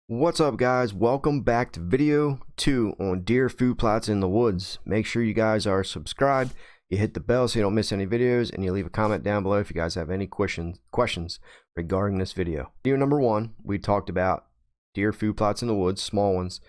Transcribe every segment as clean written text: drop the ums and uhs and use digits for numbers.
What's up, guys? Welcome back to video 2 on deer food plots in the woods. Make sure you guys are subscribed, you hit the bell so you don't miss any videos, and you leave a comment down below if you guys have any questions regarding this video. Video number 1, we talked about deer food plots in the woods, small ones,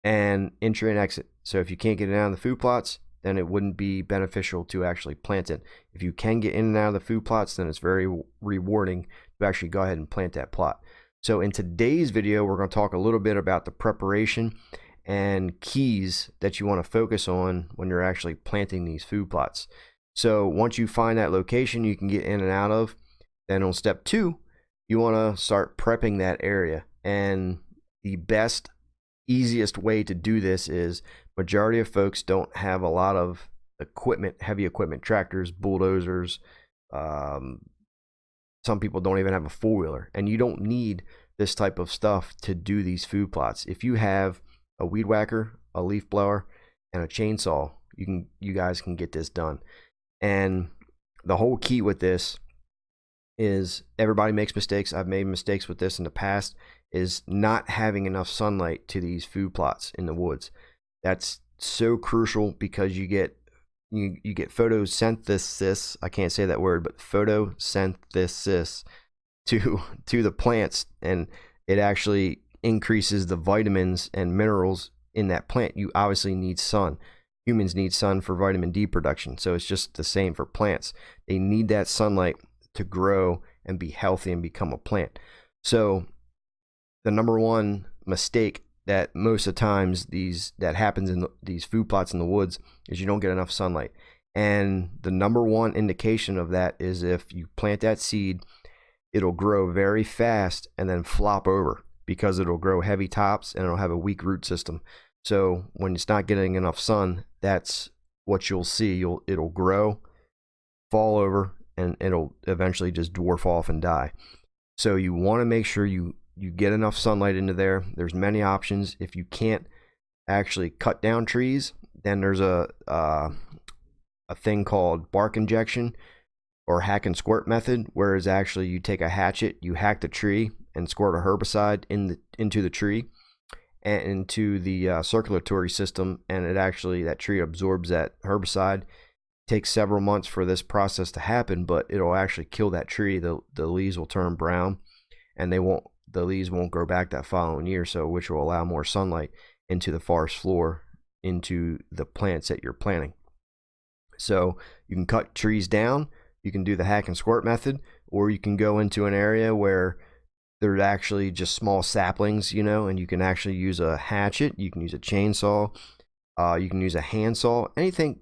and entry and exit. So if you can't get it out of the food plots, then it wouldn't be beneficial to actually plant it. If you can get in and out of the food plots, then it's very rewarding to actually go ahead and plant that plot. So in today's video, we're going to talk a little bit about the preparation and keys that you want to focus on when you're actually planting these food plots. So once you find that location you can get in and out of, then on step 2, you want to start prepping that area. And the best, easiest way to do this is majority of folks don't have a lot of equipment, heavy equipment, tractors, bulldozers, some people don't even have a four-wheeler, and you don't need this type of stuff to do these food plots. If you have a weed whacker, a leaf blower, and a chainsaw, you guys can get this done. And the whole key with this is, everybody makes mistakes. I've made mistakes with this in the past, is not having enough sunlight to these food plots in the woods. That's so crucial because you get photosynthesis, I can't say that word, but photosynthesis to the plants, and it actually increases the vitamins and minerals in that plant. You obviously need sun. Humans need sun for vitamin D production, so it's just the same for plants. They need that sunlight to grow and be healthy and become a plant. So the number one mistake that most of the times that happens in these food plots in the woods is you don't get enough sunlight. And the number one indication of that is if you plant that seed, it'll grow very fast and then flop over because it'll grow heavy tops and it'll have a weak root system. So when it's not getting enough sun, that's what you'll see. It'll grow, fall over, and it'll eventually just dwarf off and die. So you want to make sure you get enough sunlight into there. There's many options. If you can't actually cut down trees, then there's a thing called bark injection or hack and squirt method, whereas actually you take a hatchet, you hack the tree and squirt a herbicide into the tree and into the circulatory system, and that tree absorbs that herbicide. It takes several months for this process to happen, but it'll actually kill that tree. The leaves will turn brown, and the leaves won't grow back that following year, so which will allow more sunlight into the forest floor, into the plants that you're planting. So you can cut trees down, you can do the hack and squirt method, or you can go into an area where there's actually just small saplings, and you can actually use a hatchet, you can use a chainsaw, you can use a handsaw, anything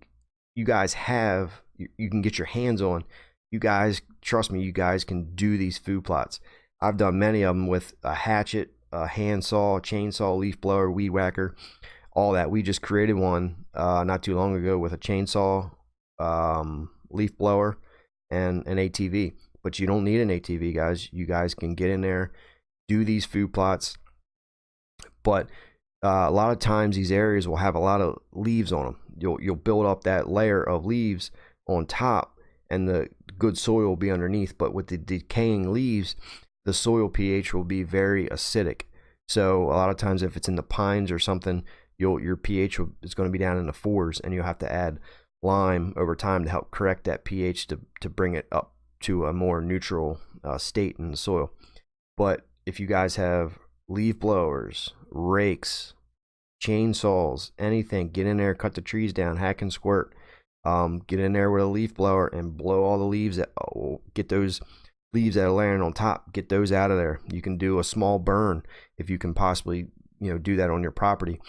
you guys have, you can get your hands on. You guys, trust me, you guys can do these food plots. I've done many of them with a hatchet, a handsaw, chainsaw, leaf blower, weed whacker, all that. We just created one not too long ago with a chainsaw, leaf blower, and an ATV. But you don't need an ATV, guys. You guys can get in there, do these food plots. But a lot of times these areas will have a lot of leaves on them. You'll build up that layer of leaves on top, and the good soil will be underneath. But with the decaying leaves, the soil pH will be very acidic. So a lot of times if it's in the pines or something, your pH is going to be down in the 4s, and you'll have to add lime over time to help correct that pH to bring it up to a more neutral state in the soil. But if you guys have leaf blowers, rakes, chainsaws, anything, get in there, cut the trees down, hack and squirt, get in there with a leaf blower and blow all the leaves, get those leaves that are laying on top, get those out of there. You can do a small burn if you can possibly do that on your property.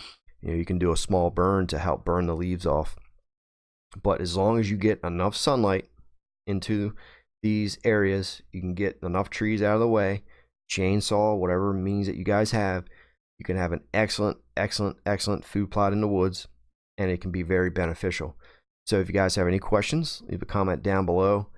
You can do a small burn to help burn the leaves off. But as long as you get enough sunlight into these areas, you can get enough trees out of the way, chainsaw, whatever means that you guys have, you can have an excellent food plot in the woods, and it can be very beneficial. So if you guys have any questions, leave a comment down below.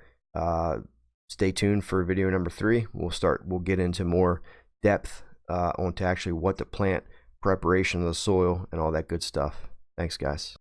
Stay tuned for video number 3. We'll get into more depth onto actually what to plant, preparation of the soil, and all that good stuff. Thanks, guys.